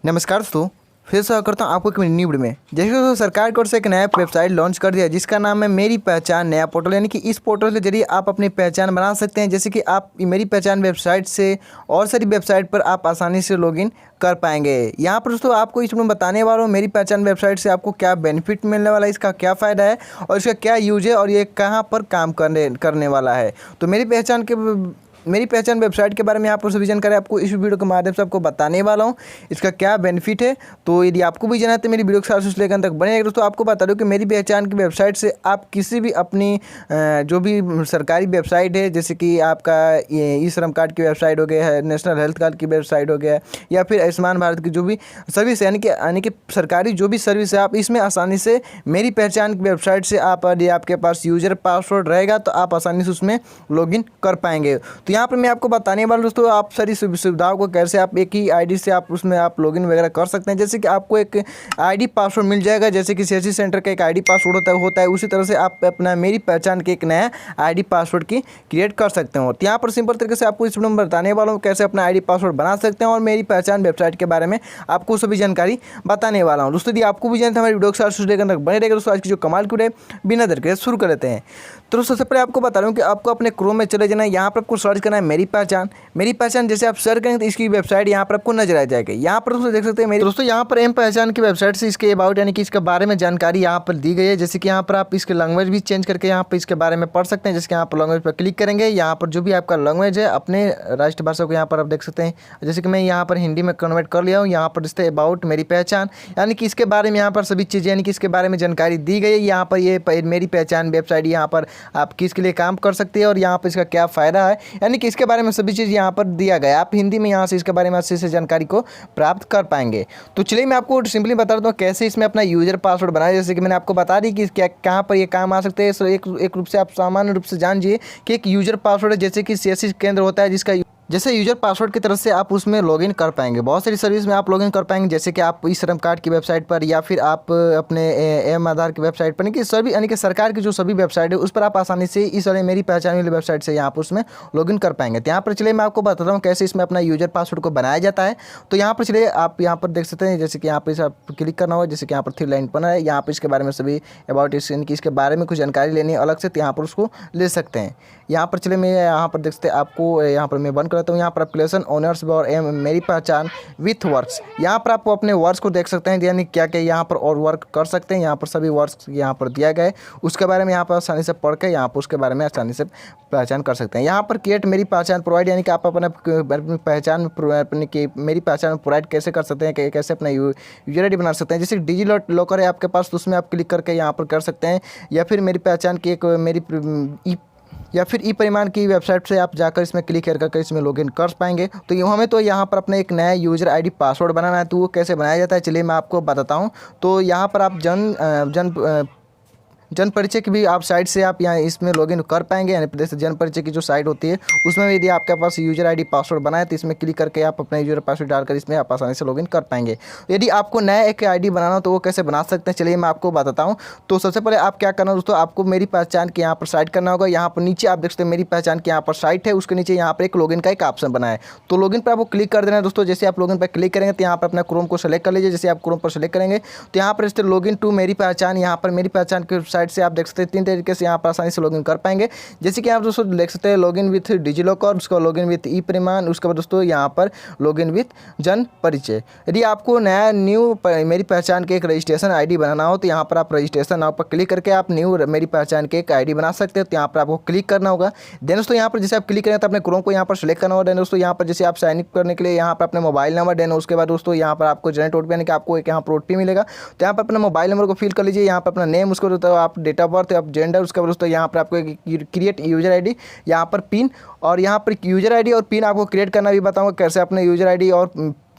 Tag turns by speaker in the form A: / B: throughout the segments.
A: नमस्कार दोस्तों, फिर से करता हूँ आपको एक न्यू वीडियो में। जैसे दोस्तों सरकार की ओर से एक नया वेबसाइट लॉन्च कर दिया जिसका नाम है मेरी पहचान नया पोर्टल। यानी कि इस पोर्टल के जरिए आप अपनी पहचान बना सकते हैं। जैसे कि आप मेरी पहचान वेबसाइट से और सारी वेबसाइट पर आप आसानी से लॉगिन कर पाएंगे। यहाँ पर दोस्तों आपको इस वीडियो में बताने वाला हूँ मेरी पहचान वेबसाइट से आपको क्या बेनिफिट मिलने वाला है, इसका क्या फ़ायदा है और इसका क्या यूज है और ये कहाँ पर काम करने वाला है। तो मेरी पहचान वेबसाइट के बारे में आपको सभी जानकारी आपको इस वीडियो के माध्यम से आपको बताने वाला हूँ, इसका क्या बेनिफिट है। तो यदि आपको भी जाना है तो मेरी वीडियो के साथ से लेकर अंत तक बने रहेगा। दोस्तों आपको बता दूँ कि मेरी पहचान की वेबसाइट से आप किसी भी अपनी जो भी सरकारी वेबसाइट है, जैसे कि आपका ई श्रम कार्ड की वेबसाइट हो गया है, नेशनल हेल्थ कार्ड की वेबसाइट हो गया है, या फिर आयुष्मान भारत की जो भी सर्विस है, यानी कि सरकारी जो भी सर्विस है, आप इसमें आसानी से मेरी पहचान की वेबसाइट से आप यदि आपके पास यूजर पासवर्ड रहेगा तो आप आसानी से उसमें लॉगिन कर पाएंगे। तो यहाँ पर मैं आपको बताने वाला हूँ दोस्तों आप सारी सुविधाओं को कैसे आप एक ही आईडी से आप उसमें आप लॉगिन वगैरह कर सकते हैं। जैसे कि आपको एक आईडी पासवर्ड मिल जाएगा, जैसे कि सीएससी सेंटर का एक आईडी पासवर्ड होता है उसी तरह से आप अपना मेरी पहचान के एक नया आईडी पासवर्ड की क्रिएट कर सकते हो। तो यहाँ पर सिंपल तरीके से आपको इस वीडियो में बताने वाला हूँ कैसे अपना आईडी पासवर्ड बना सकते हैं और मेरी पहचान वेबसाइट के बारे में आपको सभी जानकारी बताने वाला हूँ। दोस्तों यदि आपको भी जानते हैं हमारी वीडियो के साथ बने रहेगा। दोस्तों आज की जो कमाल की वीडियो है बिना देर के शुरू कर लेते हैं। तो सबसे पहले आपको बता रहा हूँ कि आपको अपने क्रोम में चले जाना है। यहाँ पर आपको सर्च करना है मेरी पहचान जैसे आप सर्च करेंगे तो इसकी वेबसाइट यहाँ पर आपको नजर आ जाएगी। यहाँ पर दोस्तों देख सकते हैं मेरी दोस्तों यहाँ पर एम पहचान की वेबसाइट से इसके अबाउट यानी कि इसके बारे में जानकारी यहाँ पर दी गई है। जैसे कि यहाँ पर आप इसके लैंग्वेज भी चेंज करके यहाँ पर इसके बारे में पढ़ सकते हैं। जैसे यहाँ पर लैंग्वेज पर क्लिक करेंगे, यहाँ पर जो भी आपका लैंग्वेज है अपने राष्ट्रभाषा को यहाँ पर आप देख सकते हैं। जैसे कि मैं यहाँ पर हिंदी में कन्वर्ट कर लिया हूँ। यहाँ पर इससे अबाउट मेरी पहचान यानी कि इसके बारे में यहाँ पर सभी चीज़ें यानी कि इसके बारे में जानकारी दी गई है। यहाँ पर ये मेरी पहचान वेबसाइट यहाँ पर आप किसके लिए काम कर सकते हैं और यहाँ पर इसका क्या फ़ायदा है, यानी कि इसके बारे में सभी चीज़ यहाँ पर दिया गया। आप हिंदी में यहाँ से इसके बारे में अच्छे से जानकारी को प्राप्त कर पाएंगे। तो चलिए मैं आपको सिंपली बता देता हूँ कैसे इसमें अपना यूजर पासवर्ड बनाए। जैसे कि मैंने आपको बता दी कि क्या कहाँ पर ये काम आ सकते हैं। सो एक रूप से आप सामान्य रूप से जानिए कि एक यूजर पासवर्ड है जैसे कि सीएससी केंद्र होता है जिसका जैसे यूजर पासवर्ड की तरफ से आप उसमें लॉगिन कर पाएंगे। बहुत सारी सर्विस में आप लॉगिन कर पाएंगे, जैसे कि आप ई श्रम कार्ड की वेबसाइट पर या फिर आप अपने एम आधार की वेबसाइट पर, यानी कि सरकार की जो सभी वेबसाइट है उस पर आप आसानी से इस वाले मेरी पहचान वाली वेबसाइट से यहाँ पर उसमें लॉगिन कर पाएंगे। तो यहाँ पर चलिए मैं आपको बताता हूँ कैसे इसमें अपना यूजर पासवर्ड को बनाया जाता है। तो यहाँ पर चलिए आप यहाँ पर देख सकते हैं, जैसे कि यहाँ पर आप क्लिक करना होगा, जैसे कि यहाँ पर 3 लाइन बना है। यहाँ पर इसके बारे में सभी अबाउट इसके बारे में कुछ जानकारी लेनी है अलग से, तो यहाँ पर उसको ले सकते हैं। यहाँ पर चलिए मैं यहाँ पर देख सकते हैं आपको यहाँ पर मैं बंद करता हूँ। यहाँ पर एप्लीकेशन ओनर्स और मेरी पहचान विथ वर्क्स, यहाँ पर आपको अपने वर्क्स को देख सकते हैं, यानी क्या क्या यहाँ पर और वर्क कर सकते हैं। यहाँ पर सभी वर्क्स यहाँ पर दिया गया है, उसके बारे में यहाँ पर आसानी से पढ़ के यहाँ पर उसके बारे में आसानी से पहचान कर सकते हैं। यहाँ पर क्रिएट मेरी पहचान प्रोवाइड, यानी कि आप अपने पहचान अपनी मेरी पहचान प्रोवाइड कैसे कर सकते हैं, कैसे अपना यूजर आईडी बना सकते हैं। जैसे डिजी लॉकर है आपके पास तो उसमें आप क्लिक करके यहाँ पर कर सकते हैं, या फिर मेरी पहचान की एक ई परिमाण की वेबसाइट से आप जाकर इसमें क्लिक करके इसमें लॉगिन कर पाएंगे। तो हमें तो यहाँ पर अपना एक नया यूजर आईडी पासवर्ड बनाना है, तो वो कैसे बनाया जाता है चलिए मैं आपको बताता हूँ। तो यहाँ पर आप जन परिचय की भी आप साइट से आप यहाँ इसमें लॉगिन कर पाएंगे। यानी जैसे जन परिचय की जो साइट होती है उसमें यदि आपके पास यूजर आईडी पासवर्ड बनाए तो इसमें क्लिक करके आप अपना यूजर पासवर्ड डालकर इसमें आप आसानी से लॉगिन कर पाएंगे। यदि आपको नया एक आईडी बनाना हो तो वो कैसे बना सकते हैं चलिए मैं आपको बताता हूँ। तो सबसे पहले आप क्या करना दोस्तों, आपको मेरी पहचान के यहाँ पर साइट करना होगा। यहाँ पर नीचे आप देख सकते हैं मेरी पहचान के यहाँ पर साइट है, उसके नीचे यहाँ पर एक लॉगिन का एक ऑप्शन बना है। तो लॉगिन पर आपको क्लिक कर देना है दोस्तों। जैसे आप लॉगिन पर क्लिक करेंगे तो यहाँ पर अपना क्रोम को सेलेक्ट कर लीजिए। जैसे आप क्रोम पर सेलेक्ट करेंगे तो यहाँ पर लॉगिन टू मेरी पहचान, यहाँ पर मेरी पहचान की साइट से आप देख सकते हैं 3 तरीके से यहाँ पर आसानी से लॉगिन कर पाएंगे। जैसे कि आप दोस्तों देख सकते हैं लॉगिन विथ डिजी लॉकर, उसका लॉगिन विथ ई परिमाण, उसके बाद दोस्तों यहाँ पर लॉगिन विथ जन परिचय। यदि आपको नया न्यू मेरी पहचान के एक रजिस्ट्रेशन आईडी बनाना हो तो यहाँ पर आप रजिस्ट्रेशन नाउ पर क्लिक करके आप न्यू मेरी पहचान के एक आईडी बना सकते हो। तो यहाँ पर आपको क्लिक करना होगा। देन दोस्तों यहाँ पर जैसे आप क्लिक करेंगे तो अपने क्रोम को यहाँ पर सेलेक्ट करना होगा। देन दोस्तों यहाँ पर जैसे आप साइन अप करने के लिए यहाँ पर अपने मोबाइल नंबर, देन उसके बाद दोस्तों यहाँ पर आपको जनरेट ओटीपी यानी कि आपको एक यहाँ पर ओटीपी मिलेगा। तो यहाँ पर अपना मोबाइल नंबर को फिल कर लीजिए। यहाँ पर अपना नेम, उसको दोस्तों आप डेट ऑफ बर्थ, आप जेंडर, उसके बाद दोस्तों यहाँ पर आपको क्रिएट यूजर आईडी, यहाँ पर पिन, और यहाँ पर यूजर आईडी और पिन आपको क्रिएट करना भी बताऊंगा कैसे अपने यूजर आईडी और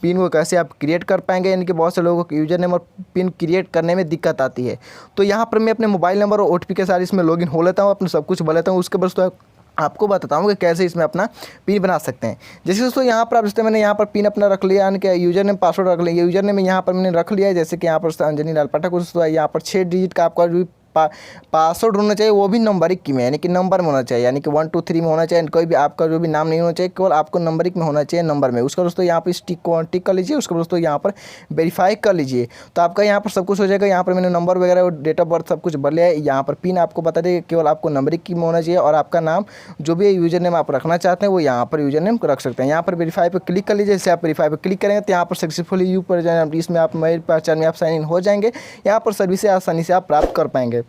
A: पिन को कैसे आप क्रिएट कर पाएंगे। यानी कि बहुत से लोगों को यूजर नेम और पिन क्रिएट करने में दिक्कत आती है। तो यहाँ पर मैं अपने मोबाइल नंबर और ओटीपी के साथ इसमें लॉगिन हो लेता हूँ, अपने सब कुछ भर लेता हूँ। उसके बाद दोस्तों आपको बताता हूँ कि कैसे इसमें अपना पिन बना सकते हैं। जैसे दोस्तों यहाँ पर आप जैसे मैंने यहाँ पर पिन अपना रख लिया, यानी कि यूजर नेम पासवर्ड रख लिया। यूजर नेम यहाँ पर मैंने रख लिया है, जैसे कि यहाँ पर अंजनी लाल पाठक, दोस्तों यहाँ पर 6 डिजिट का आपका जो पासवर्ड होना चाहिए वो भी नंबरिक की में, यानी कि नंबर में होना चाहिए, यानी कि 1 2 3 में होना चाहिए। कोई भी आपका जो भी नाम नहीं होना चाहिए, केवल आपको नंबरिक में होना चाहिए, नंबर में। उसका दोस्तों यहाँ पर इस टिक को टिक कर लीजिए। उसका दोस्तों यहाँ पर वेरीफाई कर लीजिए, तो आपका यहाँ पर सब कुछ हो जाएगा। यहाँ पर मैंने नंबर वगैरह और डेट ऑफ बर्थ सब कुछ भर लिया है। यहाँ पर पिन आपको बता दें, केवल आपको नंबरिक की में होना चाहिए, और आपका नाम जो भी यूजर नेम आप रखना चाहते हैं वो यहाँ पर यूजर नेम रख सकते हैं। यहाँ पर वेरीफाई पर क्लिक कर लीजिए। जैसे आप वेरीफाई पर क्लिक करेंगे तो यहाँ पर सक्सेसफुली यू पर जाए, इसमें आप मेरी पहचान में आप साइन इन हो जाएंगे। यहाँ पर सर्विसेज आसानी से आप प्राप्त कर पाएंगे।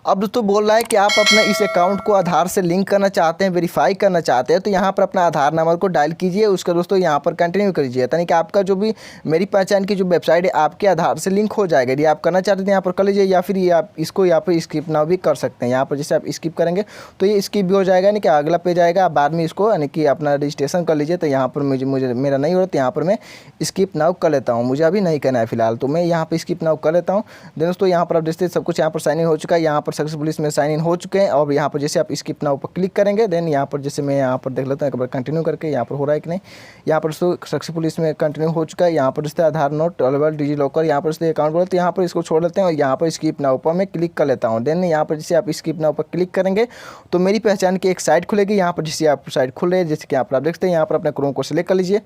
A: अब दोस्तों बोल रहा है कि आप अपने इस अकाउंट को आधार से लिंक करना चाहते हैं, वेरीफाई करना चाहते हैं, तो यहाँ पर अपना आधार नंबर को डायल कीजिए। उसका दोस्तों यहाँ पर कंटिन्यू करिए, यानी कि आपका जो भी मेरी पहचान की जो वेबसाइट है आपके आधार से लिंक हो जाएगा। यदि आप करना चाहते हैं यहाँ पर कर लीजिए, या फिर ये आप इसको यहाँ पर स्किप नाउ भी कर सकते हैं। यहाँ पर जैसे आप स्किप करेंगे तो ये स्किप भी हो जाएगा, यानी कि अगला पेज आएगा। आप बाद में इसको यानी कि अपना रजिस्ट्रेशन कर लीजिए। तो यहाँ पर मुझे मेरा नहीं हो रहा, तो यहाँ पर मैं स्किप नाउ कर लेता हूँ। मुझे अभी नहीं करना है फिलहाल, तो मैं यहाँ पर स्किप नाउ कर लेता हूँ। दोस्तों यहाँ पर आप देखते सब कुछ यहाँ पर साइन इन हो चुका है। यहाँ पर सक्सेसफुली इसमें साइन इन हो चुके हैं। और यहाँ पर जैसे आप स्किप नाउ पर क्लिक करेंगे, देन यहाँ पर जैसे मैं यहाँ पर देख लेता हूँ एक बार कंटिन्यू करके, यहाँ पर हो रहा है कि नहीं। यहाँ पर सक्सेसफुली इसमें कंटिन्यू हो चुका है। यहाँ पर जैसे आधार नोट अवेलेबल डिजी लॉकर, यहाँ पर जैसे अकाउंट बोले तो यहाँ पर इसको छोड़ लेते हैं, और यहाँ पर स्किप नाउ पर मैं क्लिक कर लेता हूँ। देन यहाँ पर जैसे आप स्किप नाउ पर क्लिक करेंगे तो मेरी पहचान की एक साइट खुलेगी। यहाँ पर जैसे आप साइट खुल रही है, जैसे कि आप देखते हैं, यहाँ पर अपने क्रोम को सिलेक्ट कर लीजिए।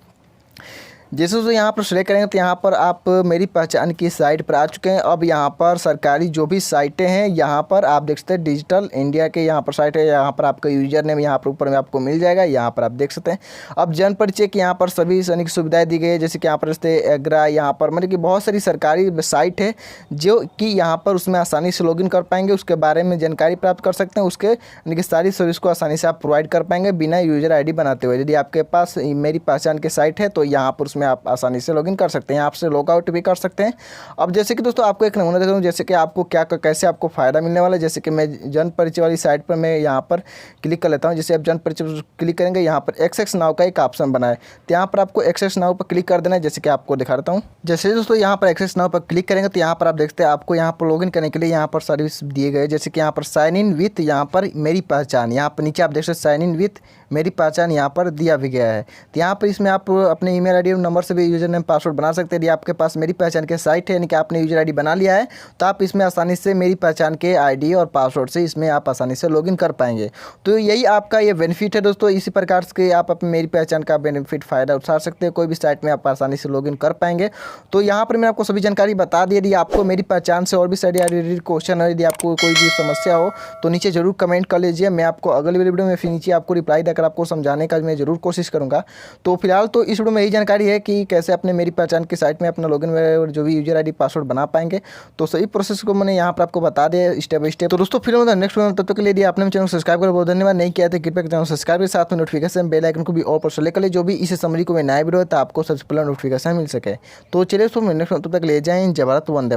A: जैसे तो यहाँ पर सिलेक्ट करेंगे तो यहाँ पर आप मेरी पहचान की साइट पर आ चुके हैं। अब यहाँ पर सरकारी जो भी साइटें हैं यहाँ पर आप देख सकते हैं, डिजिटल इंडिया के यहाँ पर साइट है। यहाँ पर आपका यूजर नेम यहाँ पर ऊपर में आपको मिल जाएगा, यहाँ पर आप देख सकते हैं। अब जन परिचय की यहाँ पर सभी सैनिक सुविधाएं दी गई है, जैसे कि यहाँ पर जैसे एग्रा, यहाँ पर मतलब कि बहुत सारी सरकारी साइट है जो कि यहाँ पर उसमें आसानी से लॉगिन कर पाएंगे, उसके बारे में जानकारी प्राप्त कर सकते हैं। उसके यानी कि सारी सर्विस को आसानी से आप प्रोवाइड कर पाएंगे बिना यूजर ID बनाते हुए। यदि आपके पास मेरी पहचान की साइट है तो यहाँ पर उसमें आप आसानी से लॉगिन कर सकते हैं, यहाँ से लॉग आउट भी कर सकते हैं। अब जैसे कि दोस्तों आपको एक नमूना देता हूँ, जैसे कि आपको क्या कैसे आपको फ़ायदा मिलने वाला है। जैसे कि मैं जन परिचय वाली साइट पर मैं यहाँ पर क्लिक कर लेता हूँ। जैसे आप जन परिचय पर क्लिक करेंगे, यहाँ पर एक्सेस नाउ का एक ऑप्शन बना है, तो यहाँ पर आपको एक्सेस नाउ पर क्लिक कर देना है। जैसे कि आपको दिखा देता हूँ। जैसे दोस्तों यहाँ पर एक्सेस नाउ पर क्लिक करेंगे तो यहाँ पर आप देखते हैं आपको यहाँ पर लॉगिन करने के लिए यहाँ पर सर्विस दिए गए, जैसे कि यहाँ पर साइन इन विथ यहाँ पर मेरी पहचान, यहाँ पर नीचे आप देख सकते साइन इन विथ मेरी पहचान यहाँ पर दिया भी गया है। तो यहाँ पर इसमें आप अपने ईमेल ID और नंबर से भी यूजर नेम पासवर्ड बना सकते हैं। यदि आपके पास मेरी पहचान के साइट है, यानी कि आपने यूजर ID बना लिया है, तो आप इसमें आसानी से मेरी पहचान के ID और पासवर्ड से इसमें आप आसानी से लॉगिन कर पाएंगे। तो यही आपका ये बेनिफिट है दोस्तों। इसी प्रकार से आप अपनी मेरी पहचान का बेनिफिट फ़ायदा उठा सकते हैं। कोई भी साइट में आप आसानी से लॉगिन कर पाएंगे। तो यहाँ पर मैंने आपको सभी जानकारी बता दी। यदि आपको मेरी पहचान से और भी साइड रिलेटेड क्वेश्चन है, यदि आपको कोई भी समस्या हो तो नीचे जरूर कमेंट कर लीजिए। मैं आपको अगली वीडियो में फिर नीचे आपको रिप्लाई देकर आपको समझाने का मैं ज़रूर कोशिश करूँगा। तो फिलहाल तो इस वीडियो में यही जानकारी है कि कैसे अपने मेरी पहचान की साइट में अपना लॉगिन और जो भी यूजर ID पासवर्ड बना पाएंगे। तो सही प्रोसेस को मैंने यहाँ पर आपको बता दिया स्टेप बाय स्टेप। तो दोस्तों फिर नेक्स्ट वीडियो में, तब तक के लिए यदि आपने चैनल सब्सक्राइब कर बहुत धन्यवाद। नहीं किया तो कृपया चैनल सब्सक्राइब के साथ में नोटिफिकेशन बेल आइकन को भी ऑल पर सेलेक्ट कर ले, जो भी इस समरी को मैं नया वीडियो है तो आपको सबसे पहले नोटिफिकेशन मिल सके। तो चलिए दोस्तों नेक्स्ट, तब तक ले जाएं। जय भारत, वंदे।